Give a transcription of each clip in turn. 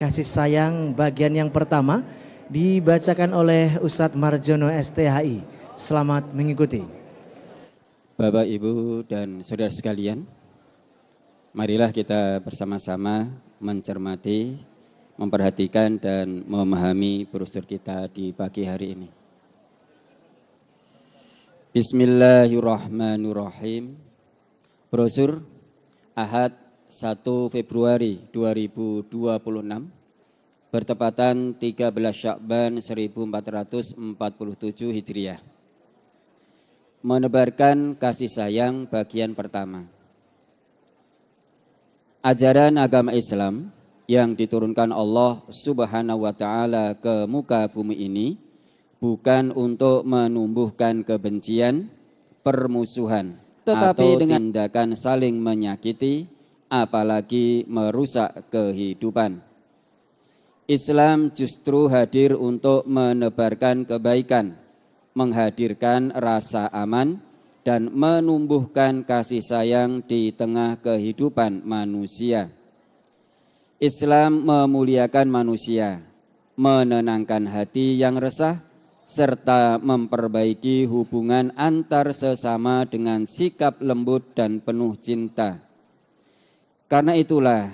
Kasih sayang bagian yang pertama dibacakan oleh Ustadz Marjono STHI. Selamat mengikuti. Bapak, Ibu, dan saudara sekalian, marilah kita bersama-sama mencermati, memperhatikan, dan memahami brosur kita di pagi hari ini. Bismillahirrahmanirrahim. Brosur Ahad 1 Februari 2026 bertepatan 13 Syakban 1447 Hijriah. Menebarkan kasih sayang bagian pertama. Ajaran agama Islam yang diturunkan Allah Subhanahu wa taala ke muka bumi ini bukan untuk menumbuhkan kebencian, permusuhan, tetapi dengan tindakan saling menyakiti, apalagi merusak kehidupan. Islam justru hadir untuk menebarkan kebaikan, menghadirkan rasa aman, dan menumbuhkan kasih sayang di tengah kehidupan manusia. Islam memuliakan manusia, menenangkan hati yang resah, serta memperbaiki hubungan antar sesama dengan sikap lembut dan penuh cinta. Karena itulah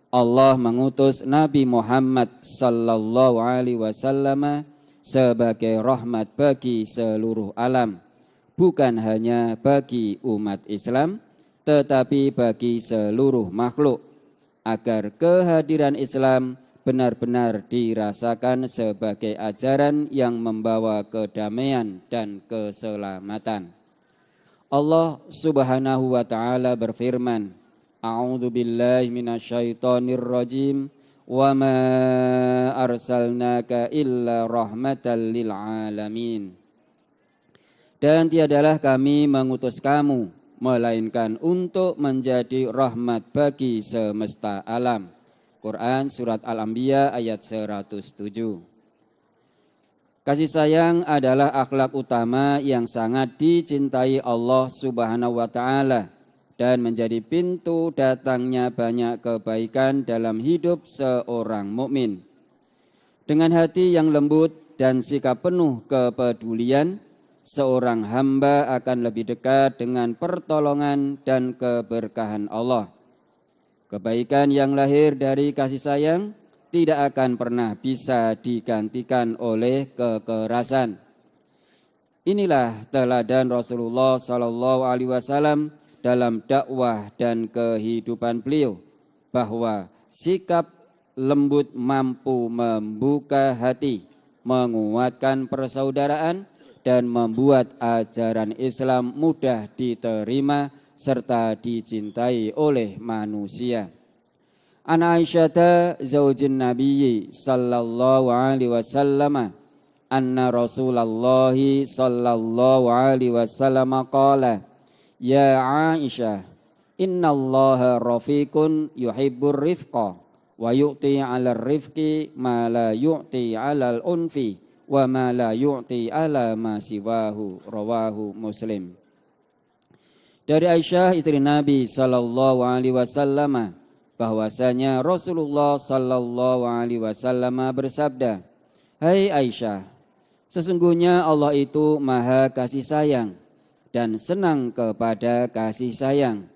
Allah mengutus Nabi Muhammad sallallahu alaihi wasallam sebagai rahmat bagi seluruh alam, bukan hanya bagi umat Islam, tetapi bagi seluruh makhluk, agar kehadiran Islam benar-benar dirasakan sebagai ajaran yang membawa kedamaian dan keselamatan. Allah Subhanahu wa taala berfirman, A'udzu billahi minasyaitonir rajim, wa ma arsalnaka illa rahmatan lil alamin. Dan tiadalah kami mengutus kamu melainkan untuk menjadi rahmat bagi semesta alam. Quran Surat Al-Anbiya ayat 107. Kasih sayang adalah akhlak utama yang sangat dicintai Allah Subhanahu wa taala dan menjadi pintu datangnya banyak kebaikan dalam hidup seorang mukmin. Dengan hati yang lembut dan sikap penuh kepedulian, seorang hamba akan lebih dekat dengan pertolongan dan keberkahan Allah. Kebaikan yang lahir dari kasih sayang tidak akan pernah bisa digantikan oleh kekerasan. Inilah teladan Rasulullah Sallallahu Alaihi Wasallam dalam dakwah dan kehidupan beliau, bahwa sikap lembut mampu membuka hati, menguatkan persaudaraan, dan membuat ajaran Islam mudah diterima serta dicintai oleh manusia. An Aisyah zaujin Nabi sallallahu alaihi wasallam anna Rasulullah sallallahu alaihi wasallam qala, ya Aisyah, innallaha rafiqun yuhibbur rifqa wa yu'ti 'alal rifqi ma la yu'ti 'alal unfi wa ma la yu'ti 'ala ma siwahu, rawahu Muslim. Dari Aisyah istri Nabi sallallahu alaihi wasallam bahwasanya Rasulullah sallallahu alaihi wasallam bersabda, hai Aisyah, sesungguhnya Allah itu Maha kasih sayang dan senang kepada kasih sayang,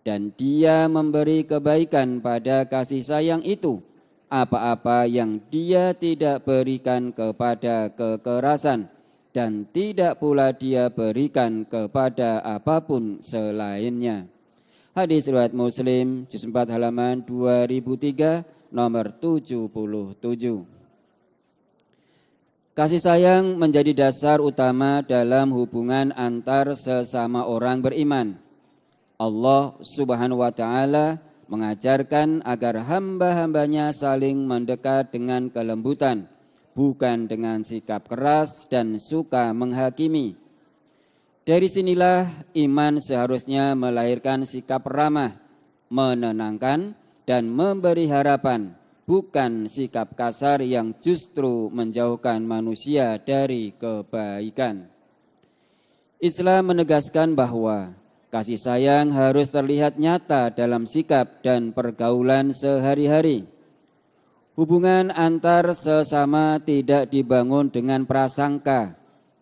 dan Dia memberi kebaikan pada kasih sayang itu apa-apa yang Dia tidak berikan kepada kekerasan, dan tidak pula Dia berikan kepada apapun selainnya. Hadis riwayat Muslim, juz 4 halaman 2003, nomor 77. Kasih sayang menjadi dasar utama dalam hubungan antar sesama orang beriman. Allah Subhanahu wa taala mengajarkan agar hamba-hambanya saling mendekat dengan kelembutan, bukan dengan sikap keras dan suka menghakimi. Dari sinilah iman seharusnya melahirkan sikap ramah, menenangkan, dan memberi harapan, bukan sikap kasar yang justru menjauhkan manusia dari kebaikan. Islam menegaskan bahwa kasih sayang harus terlihat nyata dalam sikap dan pergaulan sehari-hari. Hubungan antar sesama tidak dibangun dengan prasangka,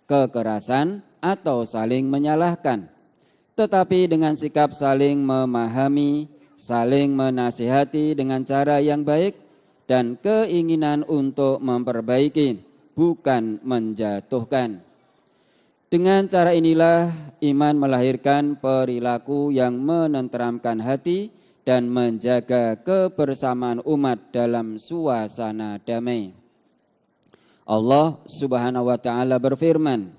kekerasan, atau saling menyalahkan, tetapi dengan sikap saling memahami, saling menasihati dengan cara yang baik, dan keinginan untuk memperbaiki, bukan menjatuhkan. Dengan cara inilah iman melahirkan perilaku yang menenteramkan hati dan menjaga kebersamaan umat dalam suasana damai. Allah Subhanahu wa taala berfirman,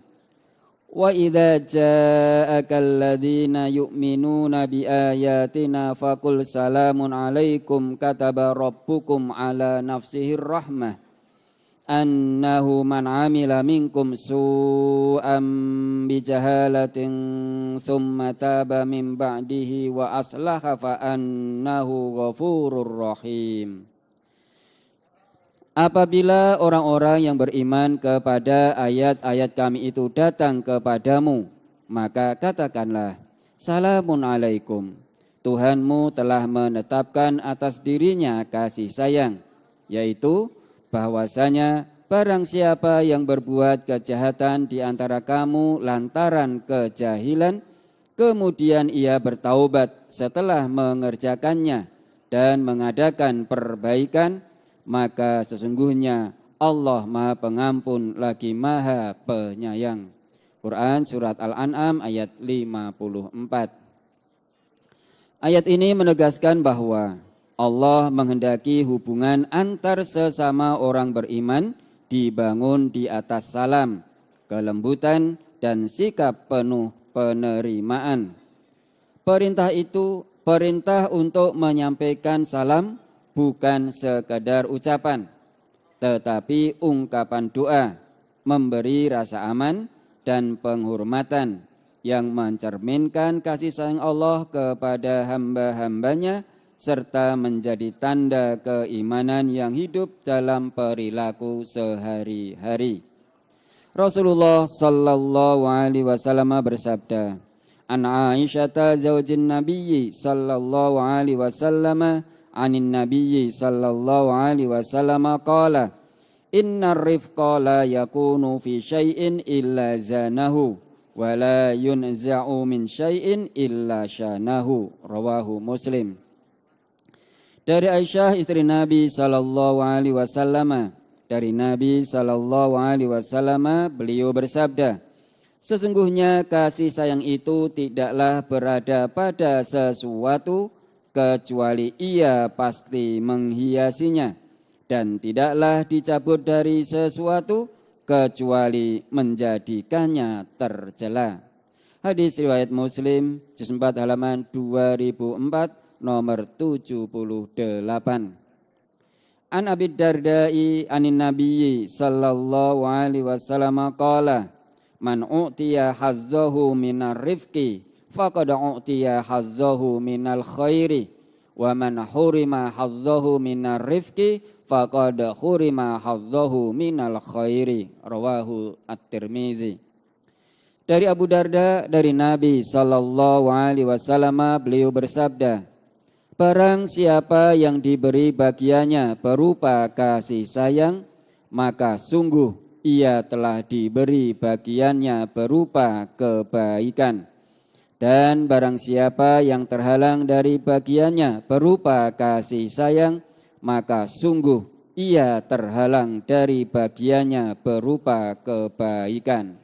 "Wa idza ja'aka alladziina yu'minuuna biayatina faqul salamun 'alaikum kataba rabbukum 'ala nafsihir rahmah annahu man 'amila minkum su'an bijahalatin tsumma taba min ba'dihi wa aslaha fa annahu ghafurur rahim." Apabila orang-orang yang beriman kepada ayat-ayat kami itu datang kepadamu, maka katakanlah, salamun alaikum. Tuhanmu telah menetapkan atas dirinya kasih sayang, yaitu bahwasanya barang siapa yang berbuat kejahatan di antara kamu lantaran kejahilan, kemudian ia bertaubat setelah mengerjakannya dan mengadakan perbaikan, maka sesungguhnya Allah Maha Pengampun lagi Maha Penyayang. Quran Surat Al-An'am ayat 54. Ayat ini menegaskan bahwa Allah menghendaki hubungan antar sesama orang beriman dibangun di atas salam, kelembutan, dan sikap penuh penerimaan. Perintah untuk menyampaikan salam bukan sekadar ucapan, tetapi ungkapan doa, memberi rasa aman dan penghormatan yang mencerminkan kasih sayang Allah kepada hamba-hambanya serta menjadi tanda keimanan yang hidup dalam perilaku sehari-hari. Rasulullah sallallahu alaihi wasallam bersabda, "An Aisyata zaujin Nabiyyi sallallahu alaihi wasallam anin Nabiyyi sallallahu alaihi wasallam qala, innar rifqa la yakunu fi syai'in illa zanahu wa la yunza'u min syai'in illa syanahu." Rawahu Muslim. Dari Aisyah istri Nabi sallallahu alaihi wasallam, dari Nabi sallallahu alaihi wasallam beliau bersabda, sesungguhnya kasih sayang itu tidaklah berada pada sesuatu kecuali ia pasti menghiasinya, dan tidaklah dicabut dari sesuatu kecuali menjadikannya tercela. Hadis riwayat Muslim, juz 4 halaman 2004, nomor 78. An Abi Darda'i anin Nabiyyi sallallahu alaihi wasallam qala, man u'tiya hazzahu minar rifqi faqad u'tiya hazzahu minal khairi wa man hurima hazzahu minar rifqi faqad hurima hazzahu minal khairi. Rawahu At-Tirmizi. Dari Abu Darda dari Nabi sallallahu alaihi wasallam beliau bersabda, barang siapa yang diberi bagiannya berupa kasih sayang, maka sungguh ia telah diberi bagiannya berupa kebaikan. Dan barang siapa yang terhalang dari bagiannya berupa kasih sayang, maka sungguh ia terhalang dari bagiannya berupa kebaikan.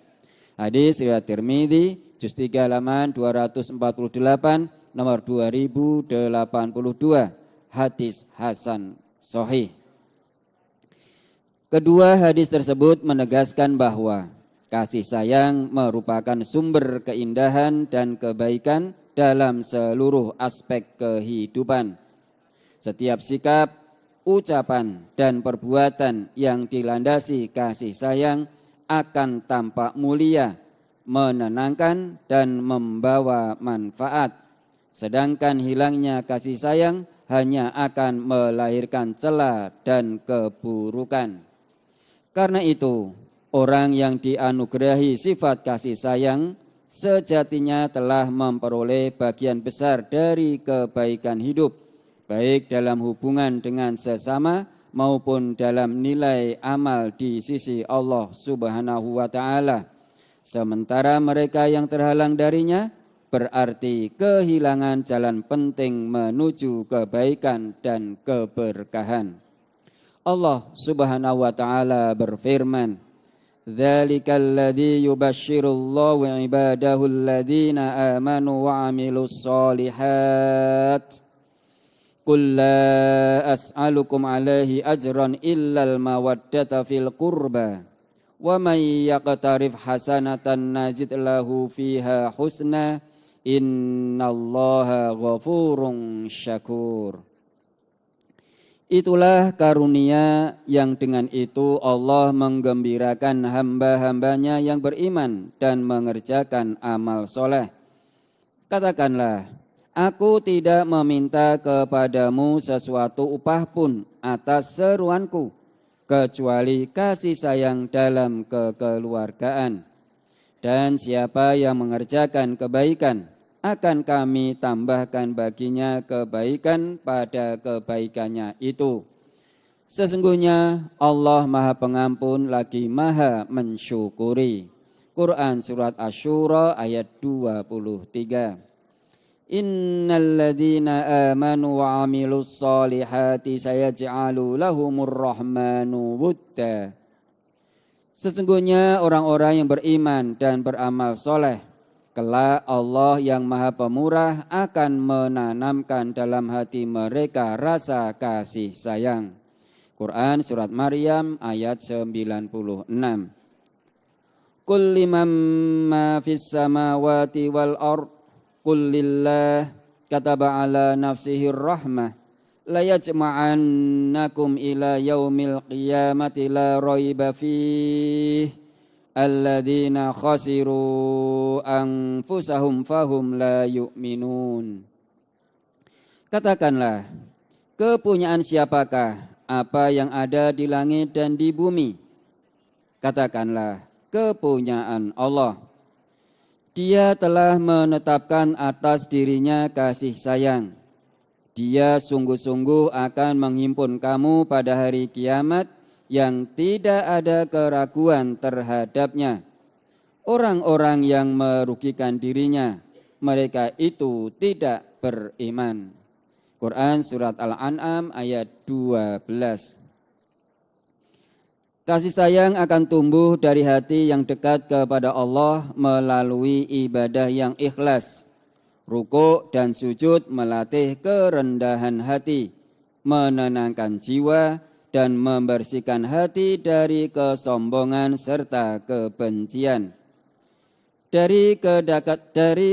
Hadis riwayat Tirmidzi, juz 3 halaman 248, nomor 2082. Hadis hasan sahih. Kedua hadis tersebut menegaskan bahwa kasih sayang merupakan sumber keindahan dan kebaikan dalam seluruh aspek kehidupan. Setiap sikap, ucapan, dan perbuatan yang dilandasi kasih sayang akan tampak mulia, menenangkan, dan membawa manfaat. Sedangkan hilangnya kasih sayang hanya akan melahirkan cela dan keburukan. Karena itu, orang yang dianugerahi sifat kasih sayang sejatinya telah memperoleh bagian besar dari kebaikan hidup, baik dalam hubungan dengan sesama maupun dalam nilai amal di sisi Allah Subhanahu wa taala. Sementara mereka yang terhalang darinya berarti kehilangan jalan penting menuju kebaikan dan keberkahan. Allah Subhanahu wa taala berfirman, "Dzalikal ladzi yubasysyirullahu 'ibadahu alladzina amanu wa 'amilus sholihat. Qul la as'alukum 'alaihi ajran illal mawaddata fil qurba. Wa may yaqtarif hasanatan nazid lahu fiha husna. Innallaha ghafurun syakur." Itulah karunia yang dengan itu Allah menggembirakan hamba-hambanya yang beriman dan mengerjakan amal soleh. Katakanlah, aku tidak meminta kepadamu sesuatu upah pun atas seruanku, kecuali kasih sayang dalam kekeluargaan. Dan siapa yang mengerjakan kebaikan, akan kami tambahkan baginya kebaikan pada kebaikannya itu. Sesungguhnya Allah Maha Pengampun lagi Maha Mensyukuri. Quran Surat Asy-Syura ayat 23. Innalladzina amanu wa 'amilus sholihati sayaj'alu lahumur rahmanu wudda. Sesungguhnya orang-orang yang beriman dan beramal soleh, kelak Allah yang Maha Pemurah akan menanamkan dalam hati mereka rasa kasih sayang. Quran Surat Maryam ayat 96. Qul liman ma fis samawati wal ard qul lillah kataba ala nafsihir rahmah la yajma'annakum ila yaumil qiyamati la raiba fihi alladzina khasiru anfusahum fahum la yu'minun. Katakanlah, kepunyaan siapakah apa yang ada di langit dan di bumi? Katakanlah, kepunyaan Allah. Dia telah menetapkan atas dirinya kasih sayang. Dia sungguh-sungguh akan menghimpun kamu pada hari kiamat yang tidak ada keraguan terhadapnya. Orang-orang yang merugikan dirinya, mereka itu tidak beriman. Quran Surat Al-An'am ayat 12. Kasih sayang akan tumbuh dari hati yang dekat kepada Allah melalui ibadah yang ikhlas. Rukuk dan sujud melatih kerendahan hati, menenangkan jiwa, dan membersihkan hati dari kesombongan serta kebencian. Dari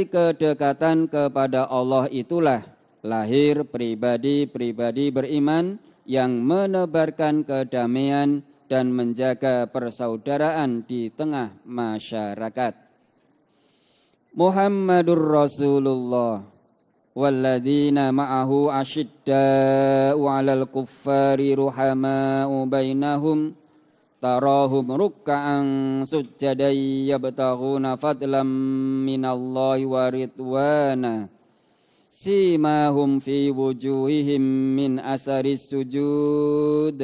kedekatan kepada Allah itulah lahir pribadi-pribadi beriman yang menebarkan kedamaian dan menjaga persaudaraan di tengah masyarakat. Muhammadur Rasulullah walladzina ma'ahu asyidda'u 'alal kuffari ruhama'u bainahum tarahum ruk'an sujjadan yabtaghuna fadlan minallahi wa ridwana simahum fi wujuhihim min asaris sujud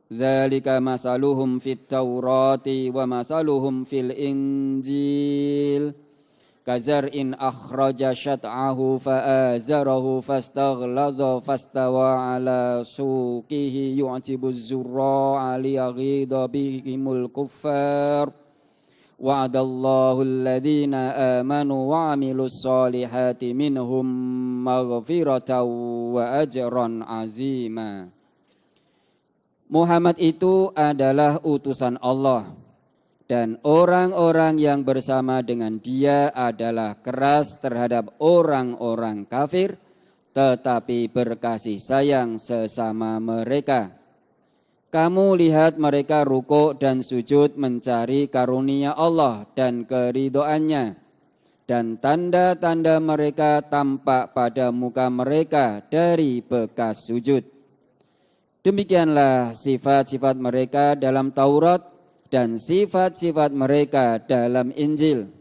dzalika masaluhum fit taurati wa masaluhum fil injil kazar'in akhraja syat'ahu fa'azarahu fastaghlazha fastawa ala suqihi yu'jibuz zurra'a liyaghidha bihimul kuffar wa'adallahu alladhina amanu wa 'amilus solihati minhum maghfiratan wa ajran 'azima. Muhammad itu adalah utusan Allah, dan orang-orang yang bersama dengan dia adalah keras terhadap orang-orang kafir, tetapi berkasih sayang sesama mereka. Kamu lihat mereka rukuk dan sujud mencari karunia Allah dan keridhoannya, dan tanda-tanda mereka tampak pada muka mereka dari bekas sujud. Demikianlah sifat-sifat mereka dalam Taurat dan sifat-sifat mereka dalam Injil,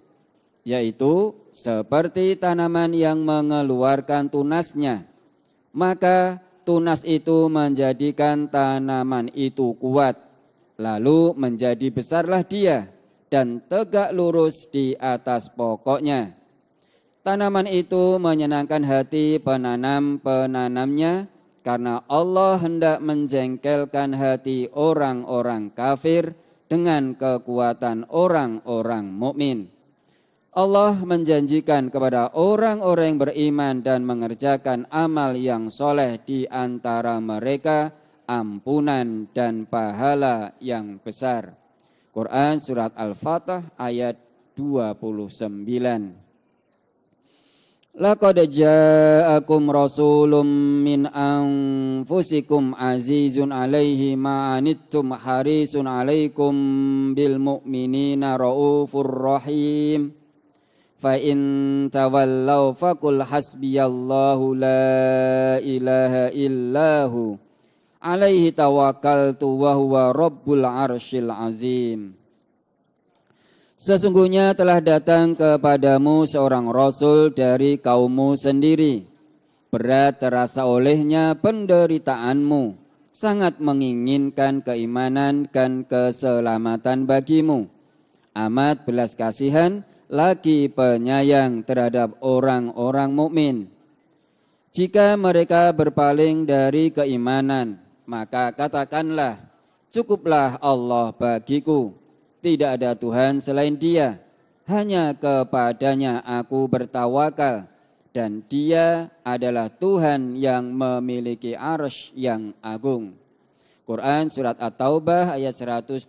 yaitu seperti tanaman yang mengeluarkan tunasnya, maka tunas itu menjadikan tanaman itu kuat, lalu menjadi besarlah dia dan tegak lurus di atas pokoknya. Tanaman itu menyenangkan hati penanamnya karena Allah hendak menjengkelkan hati orang-orang kafir dengan kekuatan orang-orang mukmin. Allah menjanjikan kepada orang-orang yang beriman dan mengerjakan amal yang soleh di antara mereka ampunan dan pahala yang besar. Quran Surat Al-Fatah ayat 29. Laqad ja'akum rasulun min anfusikum azizun alaihi ma'anittum harisun alaikum bil mu'minina raufur rahim. Fa in tawallaw faqul hasbiyallahu la ilaha illahu alaihi tawakkaltu wa huwa rabbul arsyil azim. Sesungguhnya telah datang kepadamu seorang rasul dari kaummu sendiri. Berat terasa olehnya penderitaanmu, sangat menginginkan keimanan dan keselamatan bagimu. Amat belas kasihan lagi penyayang terhadap orang-orang mukmin. Jika mereka berpaling dari keimanan, maka katakanlah, cukuplah Allah bagiku, tidak ada Tuhan selain Dia, hanya kepadanya aku bertawakal, dan Dia adalah Tuhan yang memiliki arsy yang agung. Quran Surat At-Taubah ayat 128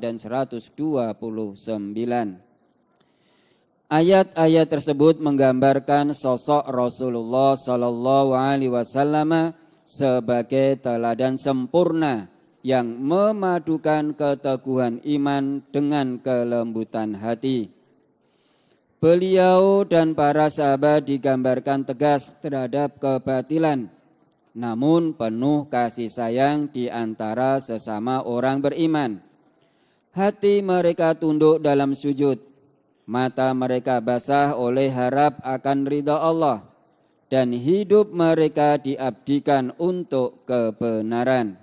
dan 129. Ayat-ayat tersebut menggambarkan sosok Rasulullah Sallallahu Alaihi Wasallam sebagai teladan sempurna yang memadukan keteguhan iman dengan kelembutan hati. Beliau dan para sahabat digambarkan tegas terhadap kebatilan, namun penuh kasih sayang di antara sesama orang beriman. Hati mereka tunduk dalam sujud, mata mereka basah oleh harap akan ridha Allah, dan hidup mereka diabdikan untuk kebenaran.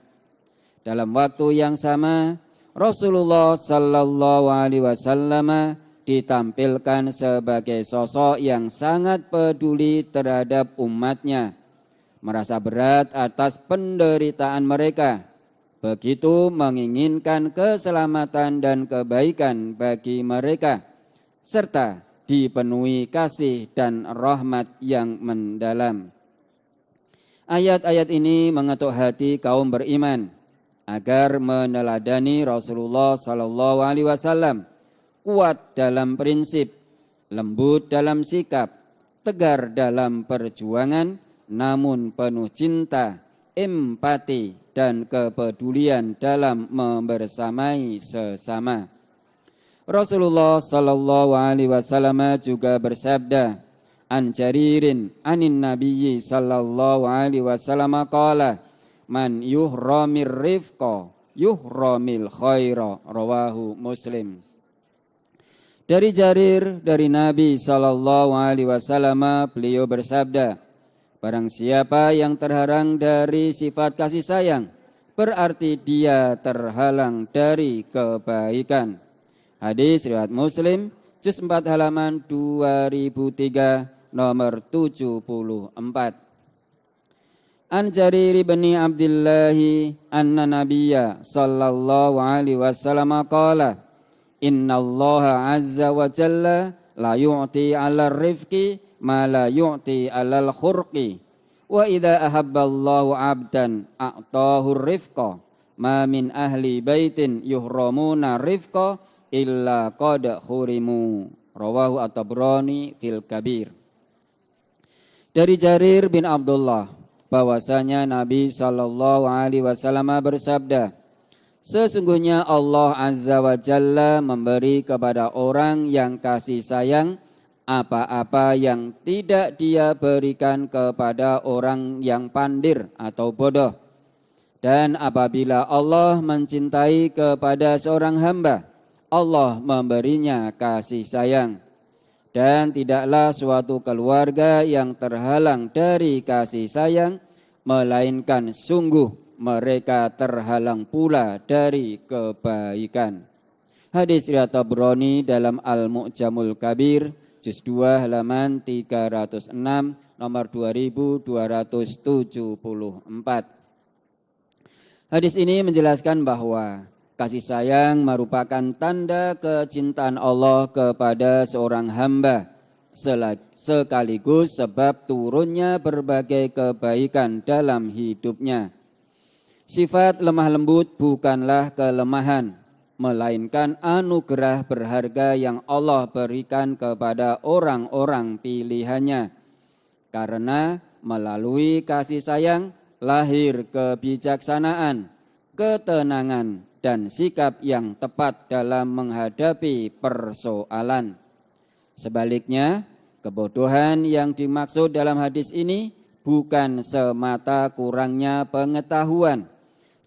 Dalam waktu yang sama, Rasulullah Sallallahu Alaihi Wasallam ditampilkan sebagai sosok yang sangat peduli terhadap umatnya, merasa berat atas penderitaan mereka, begitu menginginkan keselamatan dan kebaikan bagi mereka, serta dipenuhi kasih dan rahmat yang mendalam. Ayat-ayat ini mengetuk hati kaum beriman agar meneladani Rasulullah Sallallahu Alaihi Wasallam, kuat dalam prinsip, lembut dalam sikap, tegar dalam perjuangan, namun penuh cinta, empati, dan kepedulian dalam membersamai sesama. Rasulullah Sallallahu Alaihi Wasallam juga bersabda, an Jaririn anin Nabiyyi Sallallahu Alaihi Wasallam qala, man yuhramir rifqa yuhramil khaira, rawahu Muslim. Dari Jarir dari Nabi Sallallahu Alaihi Wasallam, beliau bersabda, barang siapa yang terhalang dari sifat kasih sayang, berarti dia terhalang dari kebaikan. Hadis riwayat Muslim, juz 4 halaman 2003 nomor 74. An Jarir bin Abdullah anna Nabiyya sallallahu alaihi wasallam qala, innallaha azza wa jalla la yu'ti 'alal rifqi ma la yu'ti 'alal khurqi, wa idza ahabballahu 'abdan a'tahu rifqa, ma min ahli baitin yuhramuna rifqa illa qad khurimu, rawahu At-Tabrani fil Kabir. Dari Jarir bin Abdullah bahwasanya Nabi Sallallahu Alaihi Wasallam bersabda, sesungguhnya Allah Azza wa Jalla memberi kepada orang yang kasih sayang apa-apa yang tidak Dia berikan kepada orang yang pandir atau bodoh. Dan apabila Allah mencintai kepada seorang hamba, Allah memberinya kasih sayang. Dan tidaklah suatu keluarga yang terhalang dari kasih sayang melainkan sungguh mereka terhalang pula dari kebaikan. Hadis riwayat Tabrani dalam Al-Mu'jamul Kabir, juz 2 halaman 306, nomor 2274. Hadis ini menjelaskan bahwa kasih sayang merupakan tanda kecintaan Allah kepada seorang hamba, sekaligus sebab turunnya berbagai kebaikan dalam hidupnya. Sifat lemah lembut bukanlah kelemahan, melainkan anugerah berharga yang Allah berikan kepada orang-orang pilihannya. Karena melalui kasih sayang lahir kebijaksanaan, ketenangan, dan sikap yang tepat dalam menghadapi persoalan. Sebaliknya, kebodohan yang dimaksud dalam hadis ini bukan semata kurangnya pengetahuan,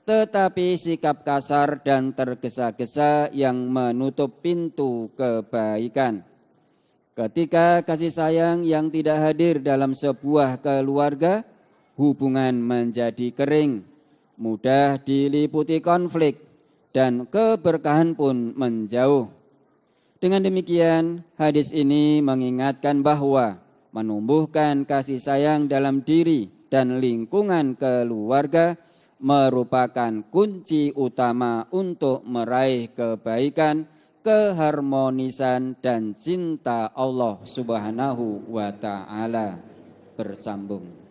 tetapi sikap kasar dan tergesa-gesa yang menutup pintu kebaikan. Ketika kasih sayang yang tidak hadir dalam sebuah keluarga, hubungan menjadi kering, mudah diliputi konflik, dan keberkahan pun menjauh. Dengan demikian, hadis ini mengingatkan bahwa menumbuhkan kasih sayang dalam diri dan lingkungan keluarga merupakan kunci utama untuk meraih kebaikan, keharmonisan, dan cinta Allah Subhanahu wa Ta'ala. Bersambung.